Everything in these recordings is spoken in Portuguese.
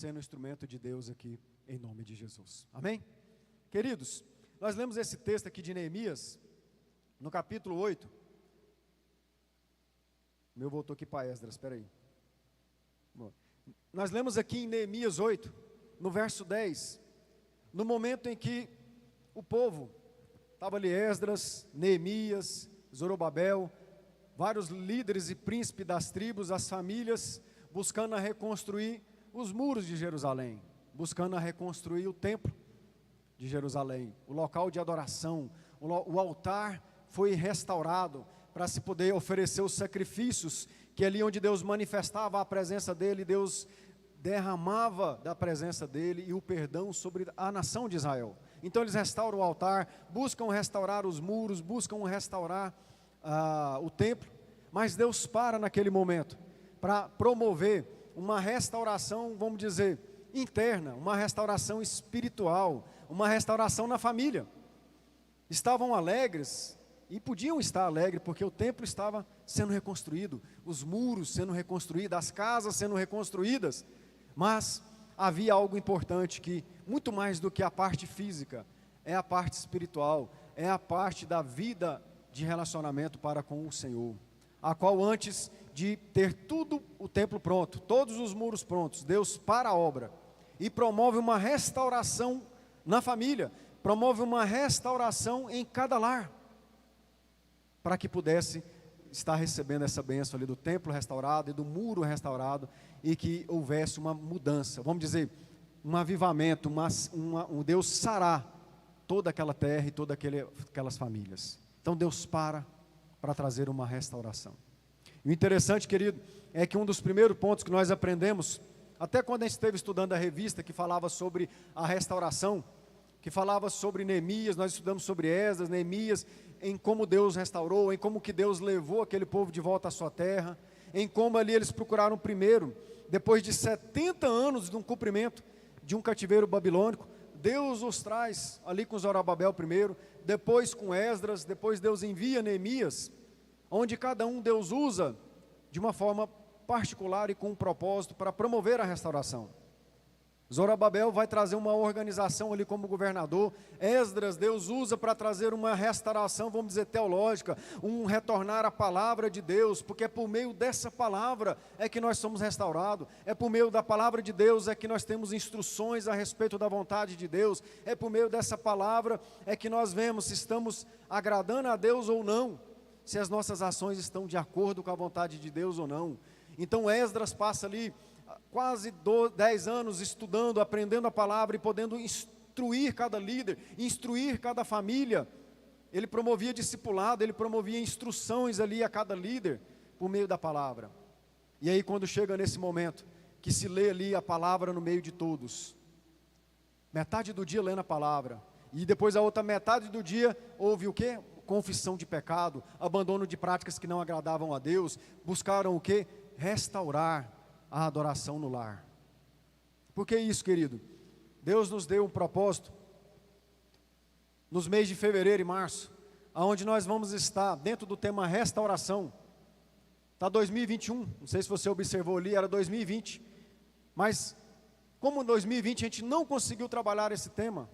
sendo instrumento de Deus aqui, em nome de Jesus. Amém? Queridos, nós lemos esse texto aqui de Neemias, no capítulo 8. O meu voltou aqui para Esdras, espera aí. Bom, nós lemos aqui em Neemias 8, no verso 10, no momento em que o povo, estava ali Esdras, Neemias, Zorobabel, vários líderes e príncipes das tribos, as famílias, buscando a reconstruir os muros de Jerusalém, buscando a reconstruir o templo de Jerusalém, o local de adoração, o altar foi restaurado para se poder oferecer os sacrifícios, que ali onde Deus manifestava a presença dele, Deus derramava da presença dele e o perdão sobre a nação de Israel. Então eles restauram o altar, buscam restaurar os muros, buscam restaurar o templo, mas Deus para naquele momento para promover uma restauração, vamos dizer, interna, uma restauração espiritual, uma restauração na família. Estavam alegres, e podiam estar alegres, porque o templo estava sendo reconstruído, os muros sendo reconstruídos, as casas sendo reconstruídas, mas havia algo importante que, muito mais do que a parte física, é a parte espiritual, é a parte da vida de relacionamento para com o Senhor, a qual antes de ter tudo o templo pronto, todos os muros prontos, Deus para a obra e promove uma restauração na família, promove uma restauração em cada lar, para que pudesse estar recebendo essa bênção ali do templo restaurado e do muro restaurado, e que houvesse uma mudança, vamos dizer, um avivamento, um Deus sarar toda aquela terra e todas aquelas famílias. Então Deus para trazer uma restauração. E o interessante, querido, é que um dos primeiros pontos que nós aprendemos, até quando a gente esteve estudando a revista que falava sobre a restauração, que falava sobre Neemias, nós estudamos sobre Esdras, Neemias, em como Deus restaurou, em como que Deus levou aquele povo de volta à sua terra, em como ali eles procuraram primeiro, depois de 70 anos de um cumprimento de um cativeiro babilônico, Deus os traz ali com Zorobabel primeiro, depois com Esdras, depois Deus envia Neemias, onde cada um Deus usa de uma forma particular e com um propósito para promover a restauração. Zorobabel vai trazer uma organização ali como governador, Esdras Deus usa para trazer uma restauração, vamos dizer, teológica, um retornar à palavra de Deus, porque é por meio dessa palavra é que nós somos restaurados, é por meio da palavra de Deus é que nós temos instruções a respeito da vontade de Deus, é por meio dessa palavra é que nós vemos se estamos agradando a Deus ou não, se as nossas ações estão de acordo com a vontade de Deus ou não. Então Esdras passa ali quase 10 anos estudando, aprendendo a palavra e podendo instruir cada líder, instruir cada família. Ele promovia discipulado, ele promovia instruções ali a cada líder, por meio da palavra. E aí quando chega nesse momento, que se lê ali a palavra no meio de todos, metade do dia lendo a palavra, e depois a outra metade do dia houve o quê? Confissão de pecado, abandono de práticas que não agradavam a Deus, buscaram o quê? Restaurar a adoração no lar. Por que isso, querido? Deus nos deu um propósito nos meses de fevereiro e março, aonde nós vamos estar dentro do tema restauração. Está 2021, não sei se você observou ali, era 2020, mas como em 2020 a gente não conseguiu trabalhar esse tema,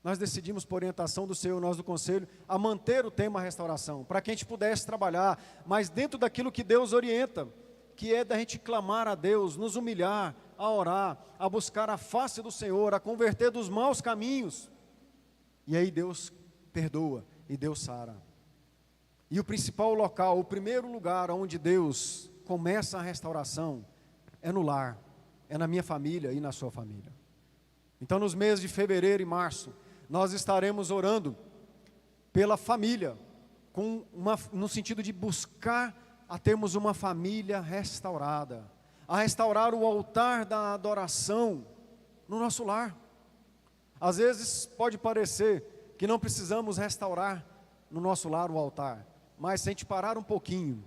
nós decidimos, por orientação do Senhor, nós do Conselho, a manter o tema restauração, para que a gente pudesse trabalhar, mas dentro daquilo que Deus orienta, que é da gente clamar a Deus, nos humilhar, a orar, a buscar a face do Senhor, a converter dos maus caminhos. E aí Deus perdoa e Deus sara. E o principal local, o primeiro lugar onde Deus começa a restauração, é no lar, é na minha família e na sua família. Então nos meses de fevereiro e março, nós estaremos orando pela família, no sentido de buscar a termos uma família restaurada, a restaurar o altar da adoração no nosso lar. Às vezes pode parecer que não precisamos restaurar no nosso lar o altar, mas se a gente parar um pouquinho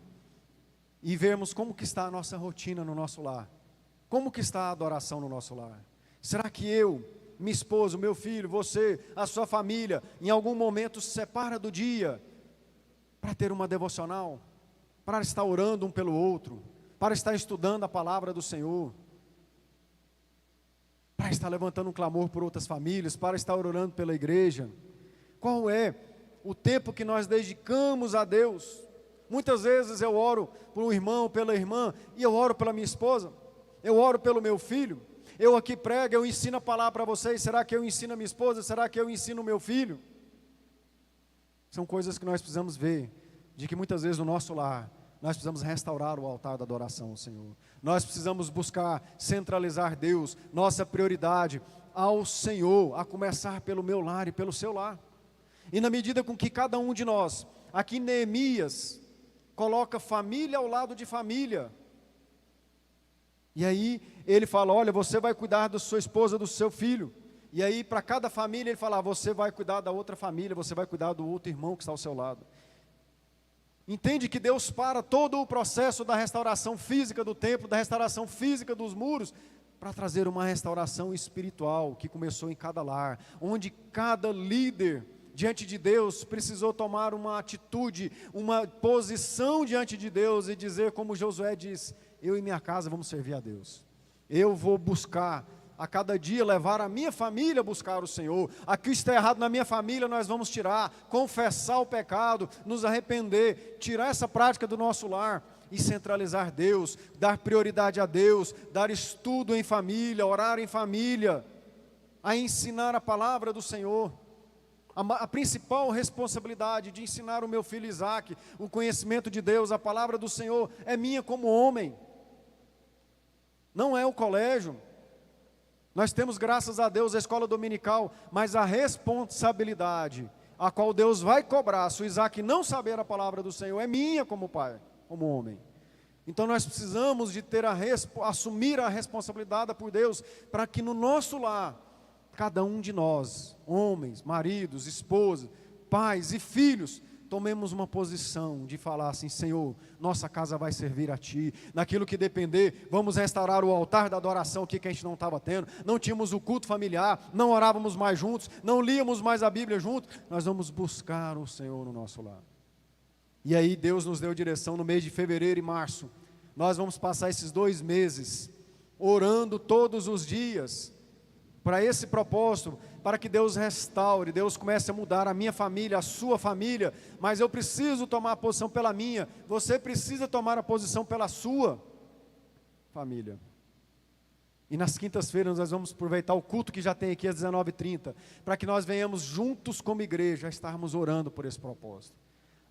e vermos como que está a nossa rotina no nosso lar, como que está a adoração no nosso lar, será que eu, minha esposa, meu filho, você, a sua família, em algum momento se separa do dia para ter uma devocional, para estar orando um pelo outro, para estar estudando a palavra do Senhor? para estar levantando um clamor por outras famílias, para estar orando pela igreja? Qual é o tempo que nós dedicamos a Deus? Muitas vezes eu oro por um irmão, pela irmã, e eu oro pela minha esposa, eu oro pelo meu filho, eu aqui prego, eu ensino a palavra para vocês, será que eu ensino a minha esposa, será que eu ensino o meu filho? São coisas que nós precisamos ver, de que muitas vezes no nosso lar, nós precisamos restaurar o altar da adoração ao Senhor. Nós precisamos buscar centralizar Deus, nossa prioridade ao Senhor, a começar pelo meu lar e pelo seu lar. E na medida com que cada um de nós, aqui Neemias, coloca família ao lado de família. E aí ele fala, olha, você vai cuidar da sua esposa, do seu filho. E aí para cada família ele fala, você vai cuidar da outra família, você vai cuidar do outro irmão que está ao seu lado. Entende que Deus para todo o processo da restauração física do templo, da restauração física dos muros, para trazer uma restauração espiritual que começou em cada lar, onde cada líder diante de Deus precisou tomar uma atitude, uma posição diante de Deus e dizer como Josué diz, eu e minha casa vamos servir a Deus. Eu vou buscar a cada dia levar a minha família a buscar o Senhor. Aqui está errado na minha família, nós vamos tirar, confessar o pecado, nos arrepender, tirar essa prática do nosso lar e centralizar Deus, dar prioridade a Deus, dar estudo em família, orar em família, a ensinar a palavra do Senhor. A principal responsabilidade de ensinar o meu filho Isaac, o conhecimento de Deus, a palavra do Senhor, é minha como homem. Não é o colégio. Nós temos, graças a Deus, a escola dominical, mas a responsabilidade a qual Deus vai cobrar, se o Isaac não saber a palavra do Senhor, é minha como pai, como homem. Então nós precisamos de assumir a responsabilidade por Deus, para que no nosso lar, cada um de nós, homens, maridos, esposas, pais e filhos, tomemos uma posição de falar assim, Senhor, nossa casa vai servir a Ti, naquilo que depender, vamos restaurar o altar da adoração aqui que a gente não estava tendo, não tínhamos o culto familiar, não orávamos mais juntos, não líamos mais a Bíblia juntos, nós vamos buscar o Senhor no nosso lar. E aí Deus nos deu direção no mês de fevereiro e março, nós vamos passar esses 2 meses, orando todos os dias, para esse propósito, para que Deus restaure, Deus comece a mudar a minha família, a sua família, mas eu preciso tomar a posição pela minha, você precisa tomar a posição pela sua família. E nas quintas-feiras nós vamos aproveitar o culto que já tem aqui às 19h30, para que nós venhamos juntos como igreja, a estarmos orando por esse propósito,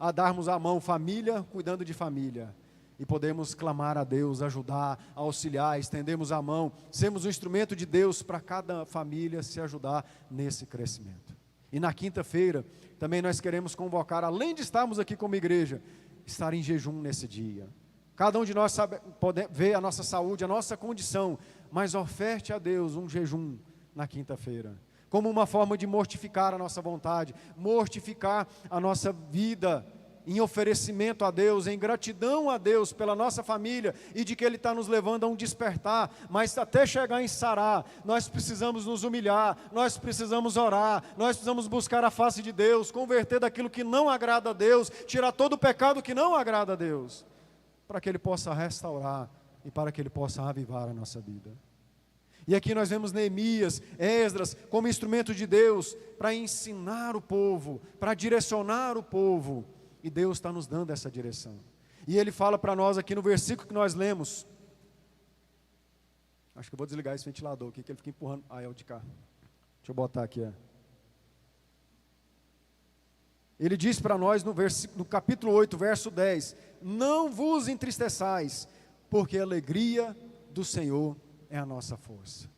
a darmos a mão, família cuidando de família, e podemos clamar a Deus, ajudar, auxiliar, estendemos a mão, sermos um instrumento de Deus para cada família se ajudar nesse crescimento. E na quinta-feira, também nós queremos convocar, além de estarmos aqui como igreja, estar em jejum nesse dia. Cada um de nós sabe, pode ver a nossa saúde, a nossa condição, mas oferte a Deus um jejum na quinta-feira, como uma forma de mortificar a nossa vontade, mortificar a nossa vida, em oferecimento a Deus, em gratidão a Deus pela nossa família e de que Ele está nos levando a um despertar, mas até chegar em Sará, nós precisamos nos humilhar, nós precisamos orar, nós precisamos buscar a face de Deus, converter daquilo que não agrada a Deus, tirar todo o pecado que não agrada a Deus, para que Ele possa restaurar e para que Ele possa avivar a nossa vida. E aqui nós vemos Neemias, Esdras, como instrumento de Deus, para ensinar o povo, para direcionar o povo, e Deus está nos dando essa direção. E Ele fala para nós aqui no versículo que nós lemos. Acho que eu vou desligar esse ventilador aqui, que ele fica empurrando. Ah, é o de cá. Deixa eu botar aqui. Ele diz para nós no capítulo 8, verso 10. Não vos entristeçais, porque a alegria do Senhor é a nossa força.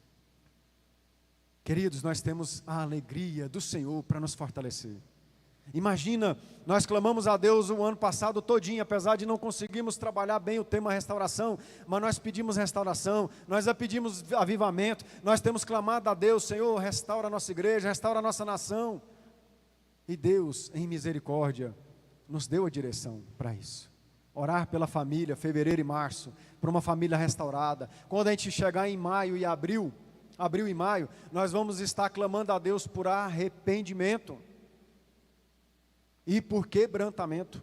Queridos, nós temos a alegria do Senhor para nos fortalecer. Imagina, nós clamamos a Deus o ano passado todinho, apesar de não conseguirmos trabalhar bem o tema restauração, mas nós pedimos restauração, nós pedimos avivamento, nós temos clamado a Deus, Senhor, restaura a nossa igreja, restaura a nossa nação. E Deus, em misericórdia, nos deu a direção para isso. Orar pela família, fevereiro e março, por uma família restaurada. Quando a gente chegar em maio e abril e maio, nós vamos estar clamando a Deus por arrependimento e por quebrantamento.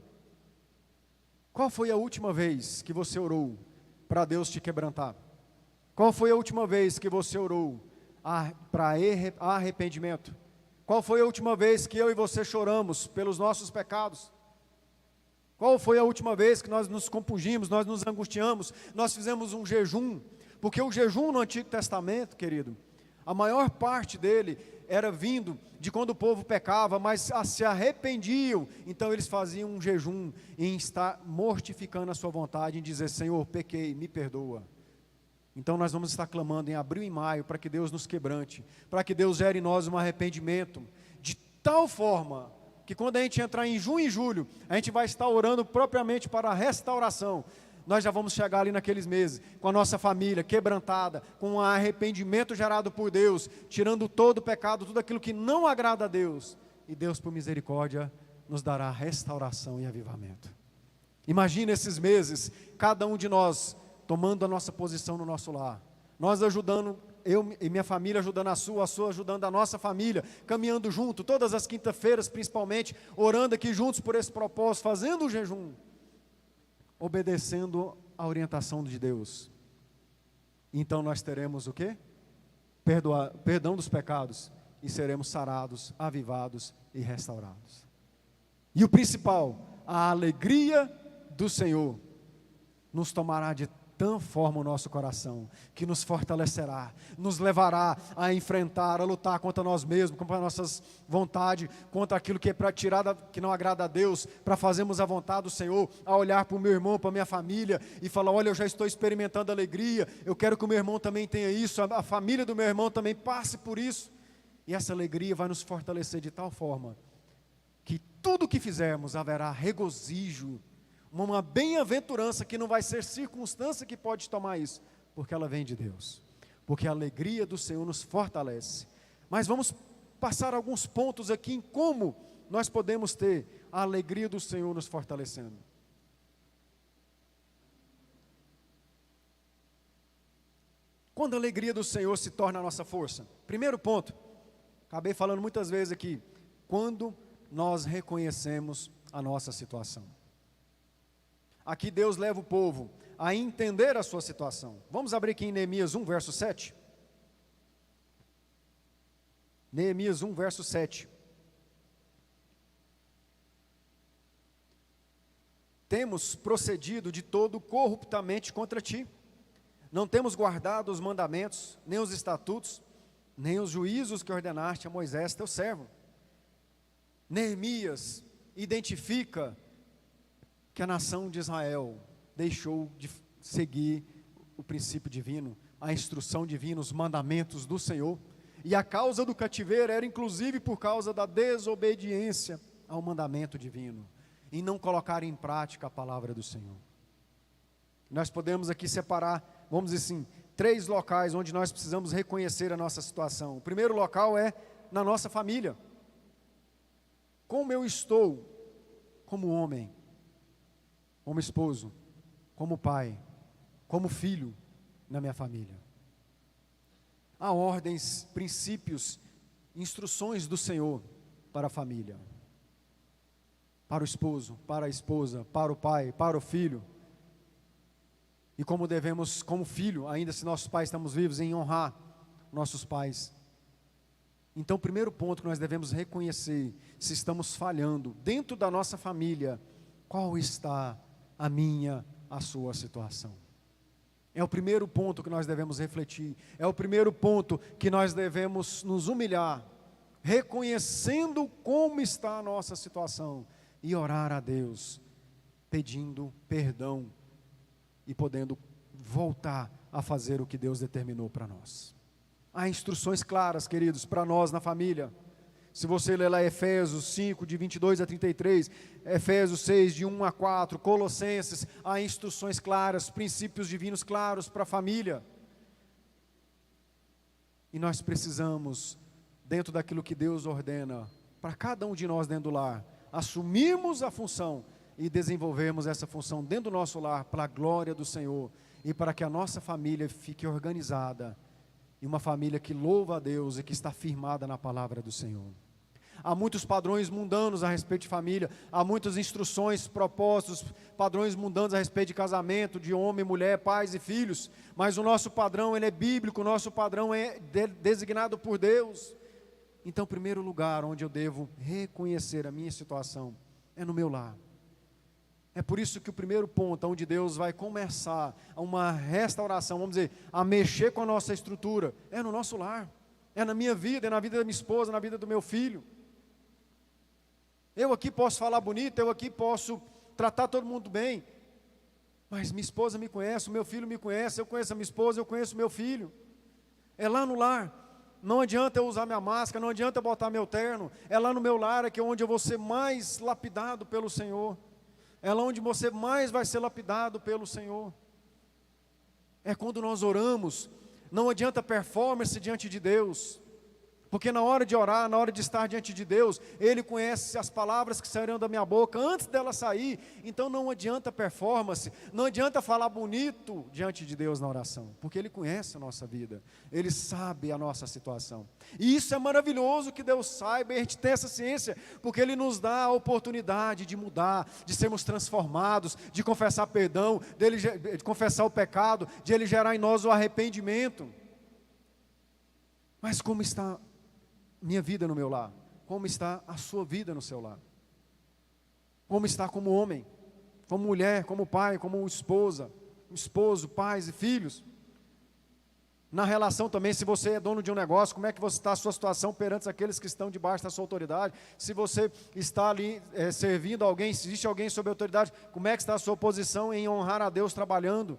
Qual foi a última vez que você orou para Deus te quebrantar? Qual foi a última vez que você orou para arrependimento. Qual foi a última vez que eu e você choramos pelos nossos pecados? Qual foi a última vez que nós nos compungimos, nós nos angustiamos, nós fizemos um jejum? Porque o jejum no Antigo Testamento, querido, a maior parte dele era vindo de quando o povo pecava, mas se arrependiam, então eles faziam um jejum em estar mortificando a sua vontade, em dizer: Senhor, pequei, me perdoa. Então nós vamos estar clamando em abril e maio para que Deus nos quebrante, para que Deus gere em nós um arrependimento, de tal forma que quando a gente entrar em junho e julho, a gente vai estar orando propriamente para a restauração. Nós já vamos chegar ali naqueles meses, com a nossa família quebrantada, com um arrependimento gerado por Deus, tirando todo o pecado, tudo aquilo que não agrada a Deus, e Deus, por misericórdia, nos dará restauração e avivamento. Imagina esses meses, cada um de nós tomando a nossa posição no nosso lar, nós ajudando, eu e minha família ajudando a sua ajudando a nossa família, caminhando junto, todas as quinta-feiras principalmente, orando aqui juntos por esse propósito, fazendo o jejum, obedecendo a orientação de Deus. Então nós teremos o quê? Perdão dos pecados, e seremos sarados, avivados e restaurados. E o principal, a alegria do Senhor nos tomará de tal forma o nosso coração, que nos fortalecerá, nos levará a enfrentar, a lutar contra nós mesmos, contra nossas vontades, contra aquilo que é para tirar, que não agrada a Deus, para fazermos a vontade do Senhor, a olhar para o meu irmão, para a minha família, e falar: olha, eu já estou experimentando alegria, eu quero que o meu irmão também tenha isso, a família do meu irmão também passe por isso, e essa alegria vai nos fortalecer de tal forma, que tudo que fizermos haverá regozijo, uma bem-aventurança que não vai ser circunstância que pode tomar isso, porque ela vem de Deus, porque a alegria do Senhor nos fortalece. Mas vamos passar alguns pontos aqui em como nós podemos ter a alegria do Senhor nos fortalecendo. Quando a alegria do Senhor se torna a nossa força? Primeiro ponto, acabei falando muitas vezes aqui, quando nós reconhecemos a nossa situação. Aqui Deus leva o povo a entender a sua situação. Vamos abrir aqui em Neemias 1, verso 7. Neemias 1, verso 7. Temos procedido de todo corruptamente contra ti. Não temos guardado os mandamentos, nem os estatutos, nem os juízos que ordenaste a Moisés, teu servo. Neemias identifica que a nação de Israel deixou de seguir o princípio divino, a instrução divina, os mandamentos do Senhor, e a causa do cativeiro era inclusive por causa da desobediência ao mandamento divino, em não colocar em prática a palavra do Senhor. Nós podemos aqui separar, vamos dizer assim, 3 locais onde nós precisamos reconhecer a nossa situação. O primeiro local é na nossa família. Como eu estou como homem, como esposo, como pai, como filho na minha família. Há ordens, princípios, instruções do Senhor para a família, para o esposo, para a esposa, para o pai, para o filho. E como devemos, como filho, ainda se nossos pais estamos vivos, em honrar nossos pais. Então, o primeiro ponto que nós devemos reconhecer, se estamos falhando dentro da nossa família, qual está a sua situação. É o primeiro ponto que nós devemos refletir, é o primeiro ponto que nós devemos nos humilhar, reconhecendo como está a nossa situação, e orar a Deus, pedindo perdão, e podendo voltar a fazer o que Deus determinou para nós. Há instruções claras, queridos, para nós na família. Se você ler lá Efésios 5, de 22 a 33, Efésios 6, de 1 a 4, Colossenses, há instruções claras, princípios divinos claros para a família. E nós precisamos, dentro daquilo que Deus ordena, para cada um de nós dentro do lar, assumirmos a função e desenvolvermos essa função dentro do nosso lar, para a glória do Senhor, e para que a nossa família fique organizada, e uma família que louva a Deus e que está firmada na palavra do Senhor. Há muitos padrões mundanos a respeito de família, há muitas instruções, propósitos, padrões mundanos a respeito de casamento, de homem, mulher, pais e filhos, mas o nosso padrão, ele é bíblico, o nosso padrão é designado por Deus. Então, o primeiro lugar onde eu devo reconhecer a minha situação é no meu lar. É por isso que o primeiro ponto onde Deus vai começar uma restauração, vamos dizer, a mexer com a nossa estrutura, é no nosso lar, é na minha vida, é na vida da minha esposa, na vida do meu filho. Eu aqui posso falar bonito, eu aqui posso tratar todo mundo bem, mas minha esposa me conhece, o meu filho me conhece, eu conheço a minha esposa, eu conheço o meu filho. É lá no lar. Não adianta eu usar minha máscara, não adianta eu botar meu terno, é lá no meu lar é que é onde eu vou ser mais lapidado pelo Senhor. É lá onde você mais vai ser lapidado pelo Senhor. É quando nós oramos, não adianta performance diante de Deus, porque na hora de orar, na hora de estar diante de Deus, Ele conhece as palavras que sairão da minha boca antes dela sair. Então não adianta performance, não adianta falar bonito diante de Deus na oração, porque Ele conhece a nossa vida, Ele sabe a nossa situação. E isso é maravilhoso que Deus saiba, e a gente tem essa ciência, porque Ele nos dá a oportunidade de mudar, de sermos transformados, de confessar perdão, de confessar o pecado, de Ele gerar em nós o arrependimento. Mas como está minha vida no meu lar? Como está a sua vida no seu lar? Como está como homem, como mulher, como pai, como esposa, esposo, pais e filhos? Na relação também, se você é dono de um negócio, como é que você está a sua situação perante aqueles que estão debaixo da sua autoridade? Se você está ali servindo alguém, se existe alguém sob autoridade, como é que está a sua posição em honrar a Deus trabalhando?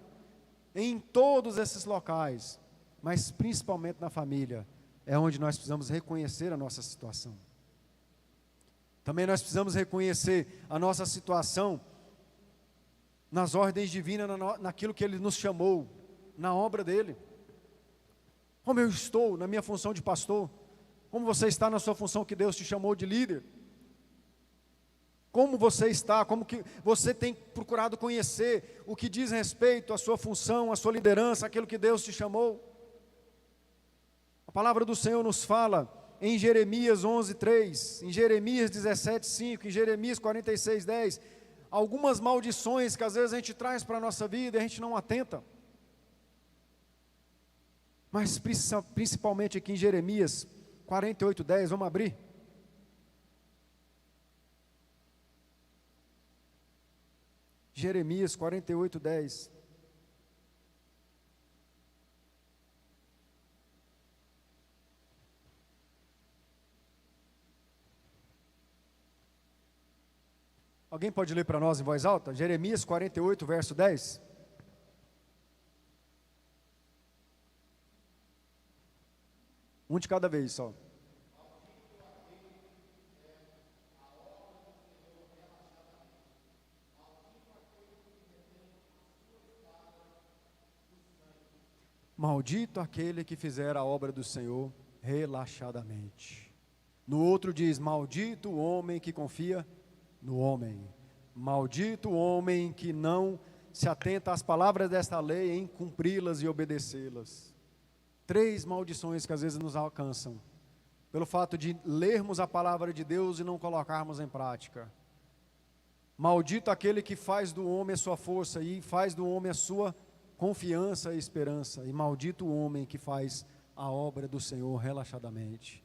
Em todos esses locais, mas principalmente na família, é onde nós precisamos reconhecer a nossa situação. Também nós precisamos reconhecer a nossa situação nas ordens divinas, naquilo que Ele nos chamou, na obra dEle. Como eu estou na minha função de pastor? Como você está na sua função que Deus te chamou de líder? Como você está? Como que você tem procurado conhecer o que diz respeito à sua função, à sua liderança, aquilo que Deus te chamou? A palavra do Senhor nos fala em Jeremias 11:3, em Jeremias 17:5, em Jeremias 46:10, algumas maldições que às vezes a gente traz para a nossa vida e a gente não atenta. Mas principalmente aqui em Jeremias 48:10, vamos abrir? Jeremias 48:10. Alguém pode ler para nós em voz alta? Jeremias 48, verso 10. Um de cada vez só. Maldito aquele que fizer a obra do Senhor relaxadamente. No outro diz, maldito o homem que confia no homem. Maldito o homem que não se atenta às palavras desta lei em cumpri-las e obedecê-las. 3 maldições que às vezes nos alcançam, pelo fato de lermos a palavra de Deus e não colocarmos em prática. Maldito aquele que faz do homem a sua força e faz do homem a sua confiança e esperança. E maldito o homem que faz a obra do Senhor relaxadamente.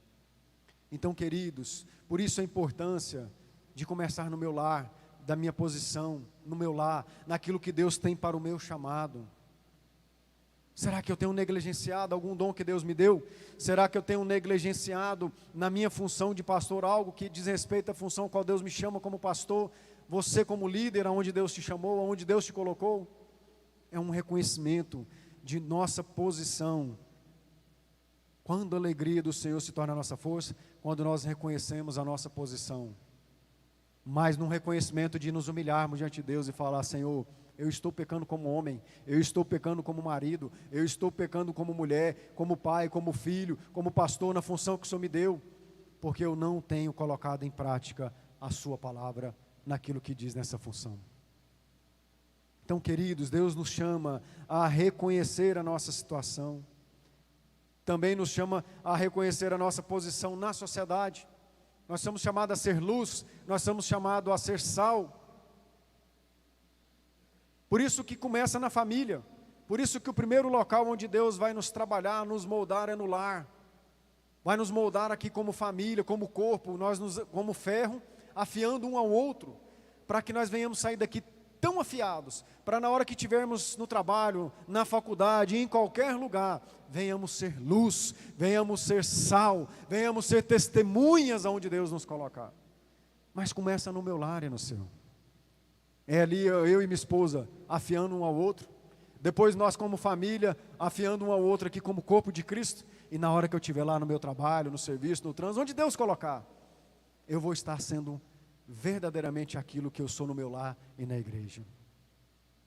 Então, queridos, por isso a importância de começar no meu lar, da minha posição, no meu lar, naquilo que Deus tem para o meu chamado. Será que eu tenho negligenciado algum dom que Deus me deu? Será que eu tenho negligenciado na minha função de pastor algo que diz respeito à função qual Deus me chama como pastor? Você como líder, aonde Deus te chamou, aonde Deus te colocou? É um reconhecimento de nossa posição. Quando a alegria do Senhor se torna a nossa força? Quando nós reconhecemos a nossa posição. Mas num reconhecimento de nos humilharmos diante de Deus e falar, Senhor, eu estou pecando como homem, eu estou pecando como marido, eu estou pecando como mulher, como pai, como filho, como pastor, na função que o Senhor me deu, porque eu não tenho colocado em prática a sua palavra naquilo que diz nessa função. Então, queridos, Deus nos chama a reconhecer a nossa situação, também nos chama a reconhecer a nossa posição na sociedade. nós somos chamados a ser luz, nós somos chamados a ser sal. Por isso que começa na família, por isso que o primeiro local onde Deus vai nos trabalhar, nos moldar é no lar. Vai nos moldar aqui como família, como corpo, como ferro, afiando um ao outro, para que nós venhamos sair daqui tão afiados, para na hora que estivermos no trabalho, na faculdade, em qualquer lugar, venhamos ser luz, venhamos ser sal, venhamos ser testemunhas aonde Deus nos colocar. Mas começa no meu lar e no seu. É ali eu e minha esposa afiando um ao outro, depois nós como família afiando um ao outro aqui como corpo de Cristo, e na hora que eu estiver lá no meu trabalho, no serviço, no trânsito, onde Deus colocar, eu vou estar sendo verdadeiramente aquilo que eu sou no meu lar e na igreja.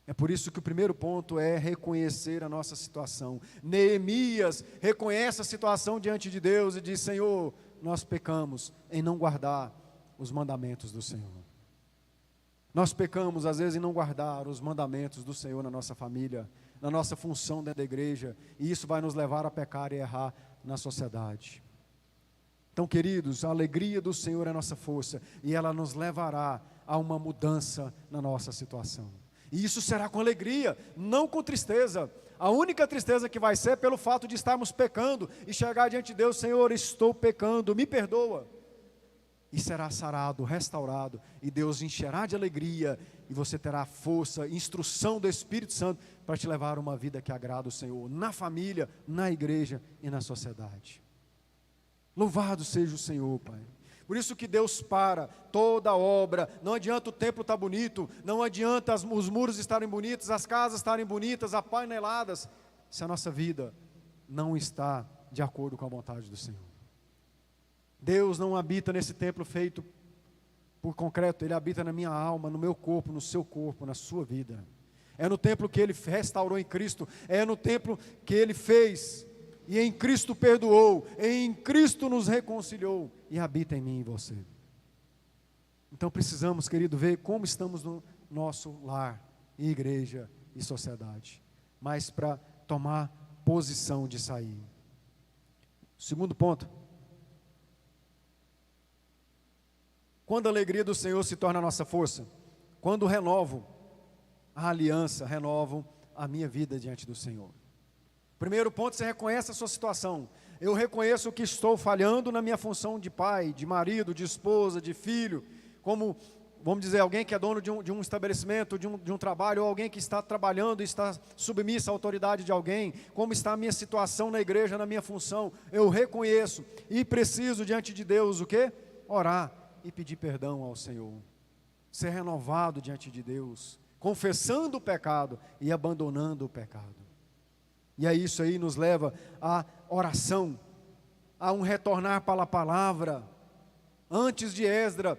É por isso que o primeiro ponto é reconhecer a nossa situação. Neemias reconhece a situação diante de Deus e diz: Senhor, nós pecamos em não guardar os mandamentos do Senhor. Nós pecamos às vezes em não guardar os mandamentos do Senhor na nossa família, na nossa função dentro da igreja, e isso vai nos levar a pecar e errar na sociedade. Então, queridos, a alegria do Senhor é a nossa força, e ela nos levará a uma mudança na nossa situação. E isso será com alegria, não com tristeza. A única tristeza que vai ser é pelo fato de estarmos pecando e chegar diante de Deus: Senhor, estou pecando, me perdoa. E será sarado, restaurado, e Deus encherá de alegria, e você terá força, instrução do Espírito Santo para te levar a uma vida que agrada o Senhor, na família, na igreja e na sociedade. Louvado seja o Senhor, Pai. Por isso que Deus para toda a obra. Não adianta o templo estar bonito, não adianta os muros estarem bonitos, as casas estarem bonitas, apaineladas, se a nossa vida não está de acordo com a vontade do Senhor. Deus não habita nesse templo feito por concreto, Ele habita na minha alma, no meu corpo, no seu corpo, na sua vida. É no templo que Ele restaurou em Cristo, é no templo que Ele fez, e em Cristo perdoou, em Cristo nos reconciliou, e habita em mim e em você. Então precisamos, querido, ver como estamos no nosso lar, igreja e sociedade, mas para tomar posição de sair. Segundo ponto: quando a alegria do Senhor se torna a nossa força, quando renovo a aliança, renovo a minha vida diante do Senhor. Primeiro ponto: você reconhece a sua situação. Eu reconheço que estou falhando na minha função de pai, de marido, de esposa, de filho, como, vamos dizer, alguém que é dono de um estabelecimento, de um trabalho, ou alguém que está trabalhando e está submissa à autoridade de alguém. Como está a minha situação na igreja, na minha função? Eu reconheço e preciso diante de Deus o quê? Orar e pedir perdão ao Senhor, ser renovado diante de Deus, confessando o pecado e abandonando o pecado. E aí isso aí nos leva à oração, a um retornar para a palavra. Antes de Esdras,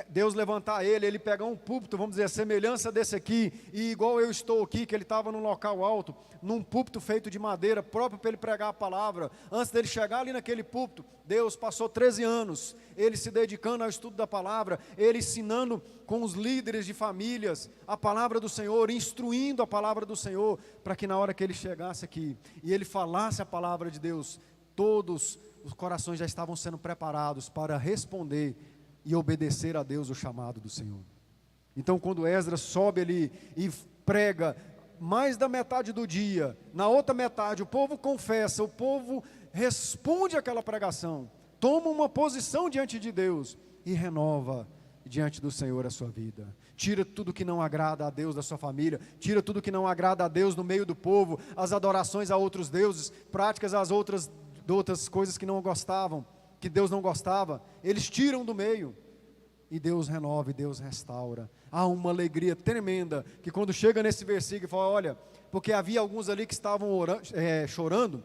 Deus levantar ele pegar um púlpito, vamos dizer, a semelhança desse aqui, e igual eu estou aqui, que ele estava num local alto, num púlpito feito de madeira, próprio para ele pregar a palavra. Antes dele chegar ali naquele púlpito, Deus passou 13 anos, ele se dedicando ao estudo da palavra, ele ensinando com os líderes de famílias a palavra do Senhor, instruindo a palavra do Senhor, para que na hora que ele chegasse aqui, e ele falasse a palavra de Deus, todos os corações já estavam sendo preparados para responder e obedecer a Deus o chamado do Senhor. Então quando Esdras sobe ali e prega mais da metade do dia, na outra metade o povo confessa, o povo responde àquela pregação, toma uma posição diante de Deus e renova diante do Senhor a sua vida. Tira tudo que não agrada a Deus da sua família, tira tudo que não agrada a Deus no meio do povo, as adorações a outros deuses, práticas às outras coisas que não gostavam, que Deus não gostava, eles tiram do meio, e Deus renova, e Deus restaura. Há uma alegria tremenda, que quando chega nesse versículo, fala, olha, porque havia alguns ali que estavam chorando,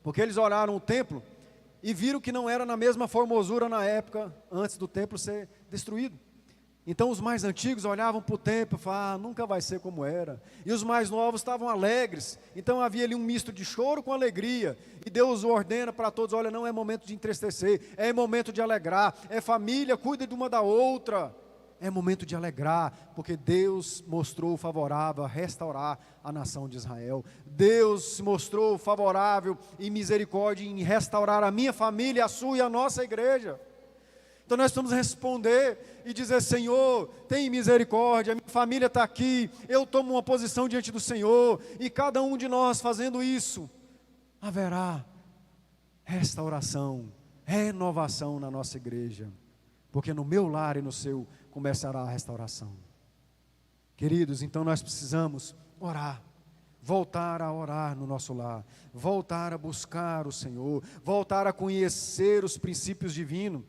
porque eles olharam o templo, e viram que não era na mesma formosura na época, antes do templo ser destruído. Então os mais antigos olhavam para o templo e falavam, nunca vai ser como era. E os mais novos estavam alegres. Então havia ali um misto de choro com alegria. E Deus ordena para todos, olha, não é momento de entristecer, é momento de alegrar. É família, cuida de uma da outra. É momento de alegrar, porque Deus mostrou favorável a restaurar a nação de Israel. Deus se mostrou favorável e misericórdia em restaurar a minha família, a sua e a nossa igreja. Então nós precisamos responder e dizer: Senhor, tem misericórdia, minha família está aqui, eu tomo uma posição diante do Senhor, e cada um de nós fazendo isso, haverá restauração, renovação na nossa igreja, porque no meu lar e no seu começará a restauração. Queridos, então nós precisamos orar, voltar a orar no nosso lar, voltar a buscar o Senhor, voltar a conhecer os princípios divinos,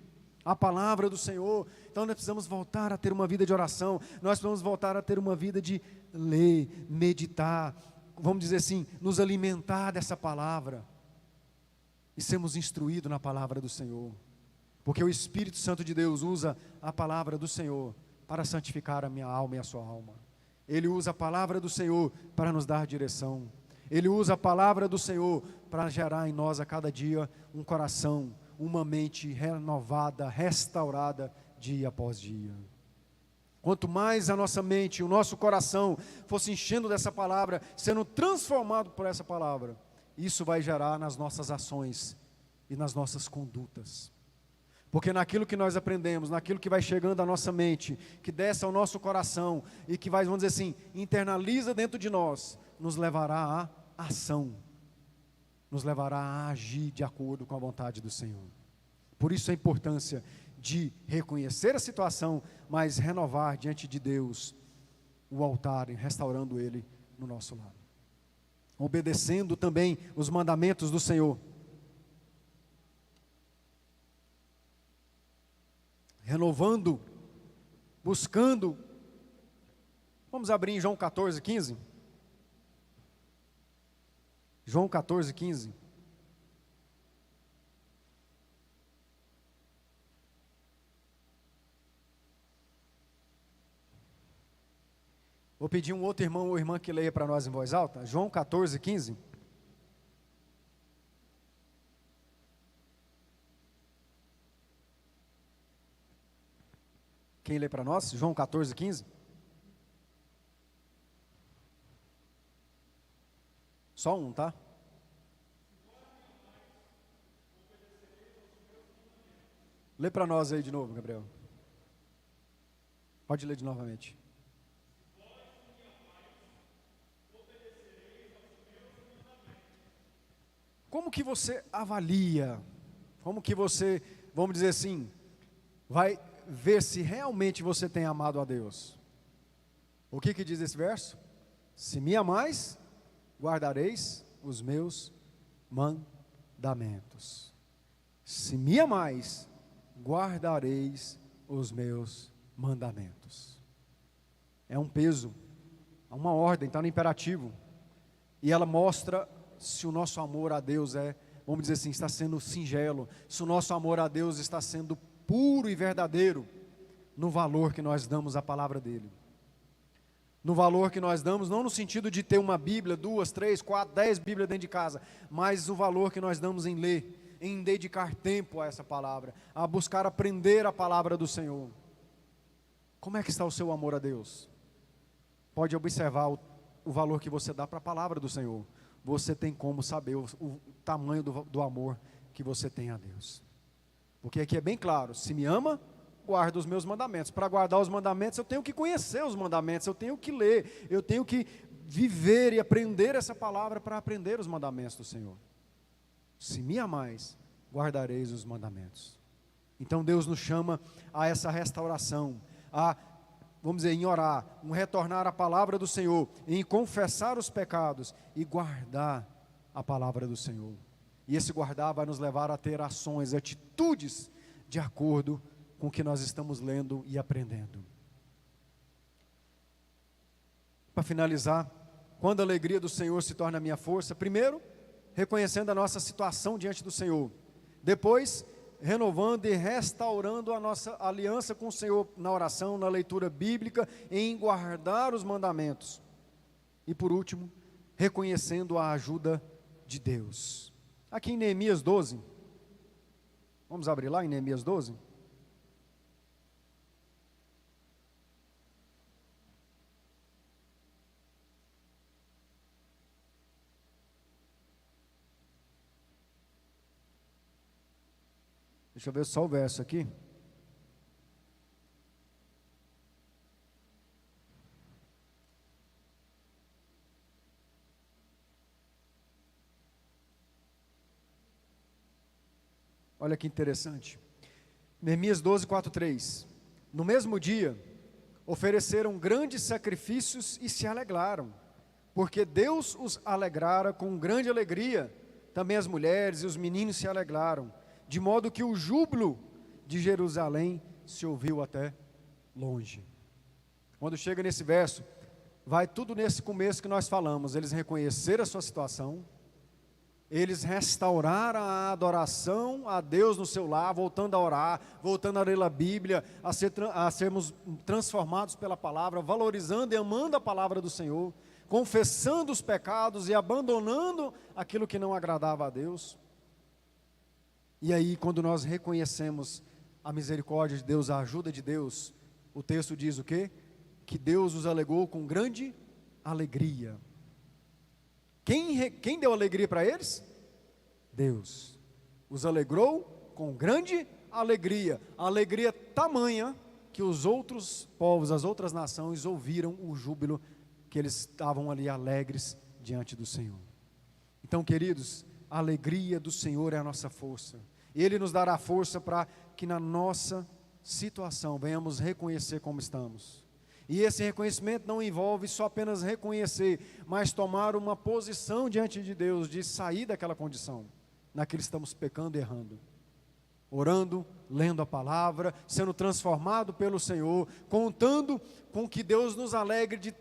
a palavra do Senhor. Então nós precisamos voltar a ter uma vida de oração, nós precisamos voltar a ter uma vida de ler, meditar, vamos dizer assim, nos alimentar dessa palavra e sermos instruídos na palavra do Senhor, porque o Espírito Santo de Deus usa a palavra do Senhor para santificar a minha alma e a sua alma. Ele usa a palavra do Senhor para nos dar direção. Ele usa a palavra do Senhor para gerar em nós a cada dia um coração, uma mente renovada, restaurada dia após dia. Quanto mais a nossa mente, o nosso coração fosse enchendo dessa palavra, sendo transformado por essa palavra, isso vai gerar nas nossas ações e nas nossas condutas. Porque naquilo que nós aprendemos, naquilo que vai chegando à nossa mente, que desce ao nosso coração e que vai, vamos dizer assim, internaliza dentro de nós, nos levará à ação, nos levará a agir de acordo com a vontade do Senhor. Por isso a importância de reconhecer a situação, mas renovar diante de Deus o altar e restaurando ele no nosso lar. Obedecendo também os mandamentos do Senhor. Renovando, buscando. Vamos abrir em João 14, 15. João 14, 15. Vou pedir um outro irmão ou irmã que leia para nós em voz alta. João 14, 15. Quem lê para nós? João 14, 15. Só um, tá? Lê para nós aí de novo, Gabriel. Pode ler de novamente. Como que você avalia? Como que você, vamos dizer assim, vai ver se realmente você tem amado a Deus? O que diz esse verso? Se me amais, guardareis os meus mandamentos. Se me amais, guardareis os meus mandamentos. É um peso, é uma ordem, está no imperativo. E ela mostra se o nosso amor a Deus vamos dizer assim, está sendo singelo, se o nosso amor a Deus está sendo puro e verdadeiro, no valor que nós damos à palavra dEle. No valor que nós damos, não no sentido de ter uma Bíblia, 2, 3, 4, 10 Bíblias dentro de casa, mas o valor que nós damos em ler, em dedicar tempo a essa palavra, a buscar aprender a palavra do Senhor. Como é que está o seu amor a Deus? Pode observar o valor que você dá para a palavra do Senhor. Você tem como saber o tamanho do amor que você tem a Deus. Porque aqui é bem claro: se me ama, guarda os meus mandamentos. Para guardar os mandamentos, eu tenho que conhecer os mandamentos, eu tenho que ler, eu tenho que viver e aprender essa palavra para aprender os mandamentos do Senhor. Se me amais, guardareis os mandamentos. Então Deus nos chama a essa restauração, vamos dizer, em orar, em retornar à palavra do Senhor, em confessar os pecados e guardar a palavra do Senhor. E esse guardar vai nos levar a ter ações, atitudes de acordo com o que nós estamos lendo e aprendendo. Para finalizar, quando a alegria do Senhor se torna a minha força, primeiro, reconhecendo a nossa situação diante do Senhor. Depois, renovando e restaurando a nossa aliança com o Senhor na oração, na leitura bíblica, em guardar os mandamentos. E por último, reconhecendo a ajuda de Deus. Aqui em Neemias 12, vamos abrir lá em Neemias 12? Deixa eu ver só o verso aqui. Olha que interessante. Neemias 12, 4, 3. No mesmo dia, ofereceram grandes sacrifícios e se alegraram, porque Deus os alegrara com grande alegria. Também as mulheres e os meninos se alegraram, de modo que o júbilo de Jerusalém se ouviu até longe. Quando chega nesse verso, vai tudo nesse começo que nós falamos. Eles reconheceram a sua situação, eles restauraram a adoração a Deus no seu lar, voltando a orar, voltando a ler a Bíblia, a sermos transformados pela palavra, valorizando e amando a palavra do Senhor, confessando os pecados e abandonando aquilo que não agradava a Deus. E aí, quando nós reconhecemos a misericórdia de Deus, a ajuda de Deus, o texto diz o quê? Que Deus os alegou com grande alegria. Quem deu alegria para eles? Deus. Os alegrou com grande alegria. A alegria tamanha que os outros povos, as outras nações ouviram o júbilo, que eles estavam ali alegres diante do Senhor. Então, queridos, a alegria do Senhor é a nossa força. Ele nos dará força para que na nossa situação venhamos reconhecer como estamos. E esse reconhecimento não envolve só apenas reconhecer, mas tomar uma posição diante de Deus, de sair daquela condição, naquilo que estamos pecando e errando. Orando, lendo a palavra, sendo transformado pelo Senhor, contando com que Deus nos alegre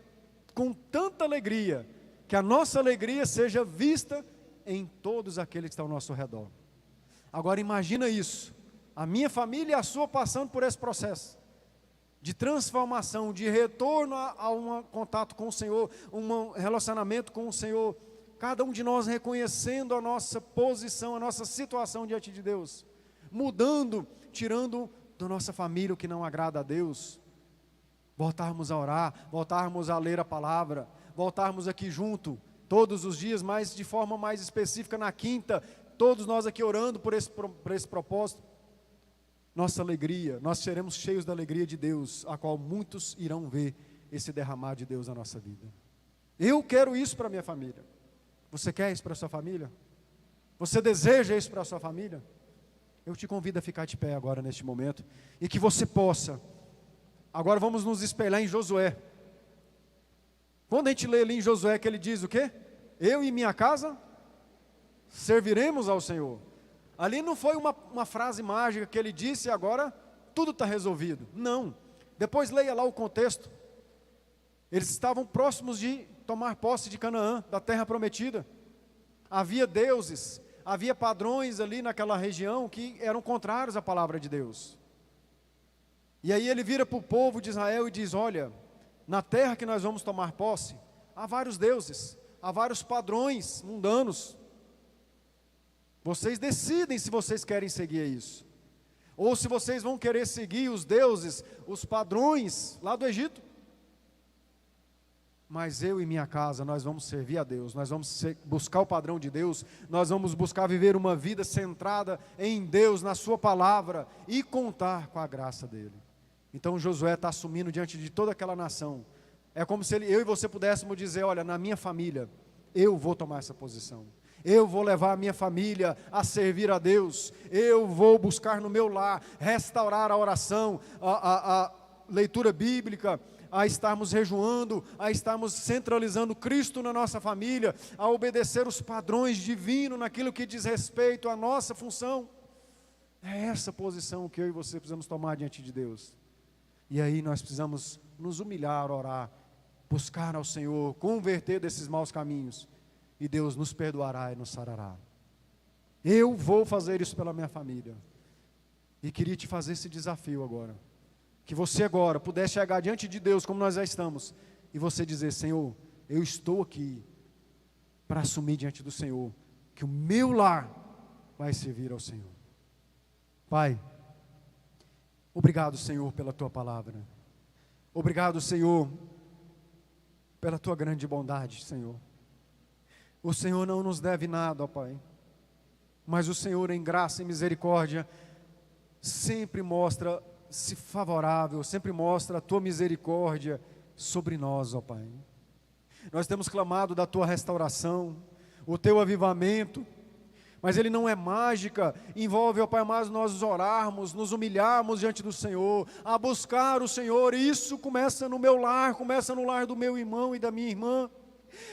com tanta alegria, que a nossa alegria seja vista em todos aqueles que estão ao nosso redor. Agora imagina isso, a minha família e a sua passando por esse processo de transformação, de retorno a um contato com o Senhor, um relacionamento com o Senhor, cada um de nós reconhecendo a nossa posição, a nossa situação diante de Deus, mudando, tirando da nossa família o que não agrada a Deus, voltarmos a orar, voltarmos a ler a palavra, voltarmos aqui junto, todos os dias, mas de forma mais específica na quinta, todos nós aqui orando por esse propósito. Nossa alegria, nós seremos cheios da alegria de Deus, a qual muitos irão ver esse derramar de Deus na nossa vida. Eu quero isso para a minha família. Você quer isso para a sua família? Você deseja isso para a sua família? Eu te convido a ficar de pé agora neste momento, e que você possa. Agora vamos nos espelhar em Josué. Quando a gente lê ali em Josué que ele diz o quê? Eu e minha casa serviremos ao Senhor. Ali não foi uma frase mágica que ele disse e agora tudo está resolvido. Não. Depois leia lá o contexto. Eles estavam próximos de tomar posse de Canaã, da terra prometida. Havia deuses, havia padrões ali naquela região que eram contrários à palavra de Deus. E aí ele vira para o povo de Israel e diz: olha, na terra que nós vamos tomar posse, há vários deuses, há vários padrões mundanos. Vocês decidem se vocês querem seguir isso, ou se vocês vão querer seguir os deuses, os padrões lá do Egito. Mas eu e minha casa, nós vamos servir a Deus, nós vamos buscar o padrão de Deus, nós vamos buscar viver uma vida centrada em Deus, na sua palavra, e contar com a graça dEle. Então Josué está assumindo diante de toda aquela nação. É como se eu e você pudéssemos dizer: olha, na minha família, eu vou tomar essa posição. Eu vou levar a minha família a servir a Deus. Eu vou buscar no meu lar, restaurar a oração, a leitura bíblica, a estarmos jejuando, a estarmos centralizando Cristo na nossa família, a obedecer os padrões divinos naquilo que diz respeito à nossa função. É essa posição que eu e você precisamos tomar diante de Deus. E aí nós precisamos nos humilhar, orar, buscar ao Senhor, converter desses maus caminhos. E Deus nos perdoará e nos sarará. Eu vou fazer isso pela minha família. E queria te fazer esse desafio agora. Que você agora pudesse chegar diante de Deus como nós já estamos. E você dizer: Senhor, eu estou aqui para assumir diante do Senhor que o meu lar vai servir ao Senhor. Pai, obrigado, Senhor, pela Tua palavra. Obrigado, Senhor, pela Tua grande bondade, Senhor. O Senhor não nos deve nada, ó Pai, mas o Senhor, em graça e misericórdia, sempre mostra-se favorável, sempre mostra a Tua misericórdia sobre nós, ó Pai. Nós temos clamado da Tua restauração, o Teu avivamento, Mas ele não é mágica, envolve, ó Pai amado, nós orarmos, nos humilharmos diante do Senhor, a buscar o Senhor, e isso começa no meu lar, começa no lar do meu irmão e da minha irmã,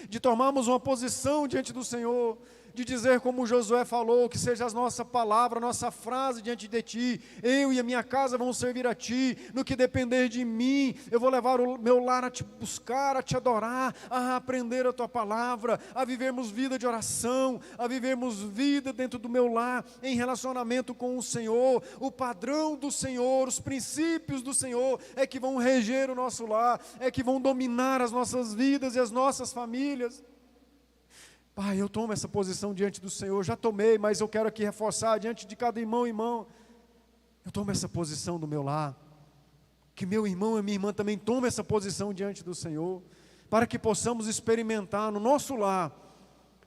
de tomarmos uma posição diante do Senhor, de dizer como Josué falou, que seja a nossa palavra, a nossa frase diante de Ti, eu e a minha casa vamos servir a Ti, no que depender de mim, eu vou levar o meu lar a Te buscar, a Te adorar, a aprender a Tua palavra, a vivermos vida de oração, a vivermos vida dentro do meu lar, em relacionamento com o Senhor, o padrão do Senhor, os princípios do Senhor, é que vão reger o nosso lar, é que vão dominar as nossas vidas e as nossas famílias. Pai, eu tomo essa posição diante do Senhor, já tomei, mas eu quero aqui reforçar diante de cada irmão e irmã. Eu tomo essa posição do meu lar, que meu irmão e minha irmã também tomem essa posição diante do Senhor, para que possamos experimentar no nosso lar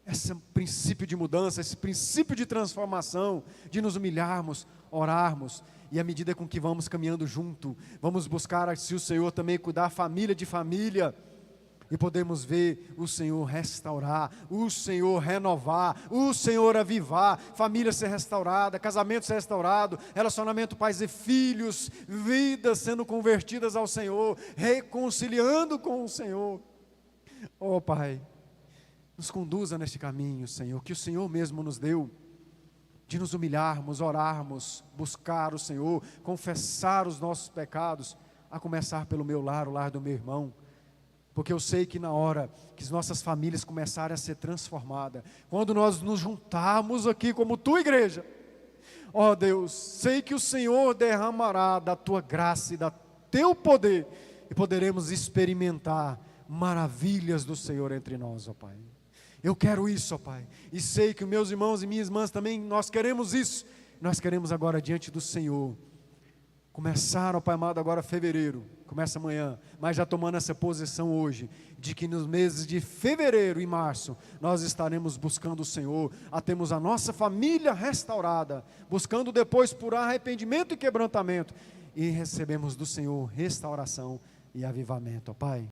esse princípio de mudança, esse princípio de transformação, de nos humilharmos, orarmos, e à medida com que vamos caminhando junto, vamos buscar, se o Senhor também cuidar família de família, e podemos ver o Senhor restaurar, o Senhor renovar, o Senhor avivar, família ser restaurada, casamento ser restaurado, relacionamento pais e filhos, vidas sendo convertidas ao Senhor, reconciliando com o Senhor. Oh Pai, nos conduza neste caminho, Senhor, que o Senhor mesmo nos deu, de nos humilharmos, orarmos, buscar o Senhor, confessar os nossos pecados, a começar pelo meu lar, o lar do meu irmão. Porque eu sei que na hora que as nossas famílias começarem a ser transformadas, quando nós nos juntarmos aqui como tua igreja, ó Deus, sei que o Senhor derramará da tua graça e da teu poder, e poderemos experimentar maravilhas do Senhor entre nós, ó Pai. Eu quero isso, ó Pai, e sei que meus irmãos e minhas irmãs também, nós queremos isso. Nós queremos agora diante do Senhor começar, ó Pai amado, agora fevereiro, começa amanhã, mas já tomando essa posição hoje, de que nos meses de fevereiro e março, nós estaremos buscando o Senhor, temos a nossa família restaurada, buscando depois por arrependimento e quebrantamento, e recebemos do Senhor restauração e avivamento, ó Pai.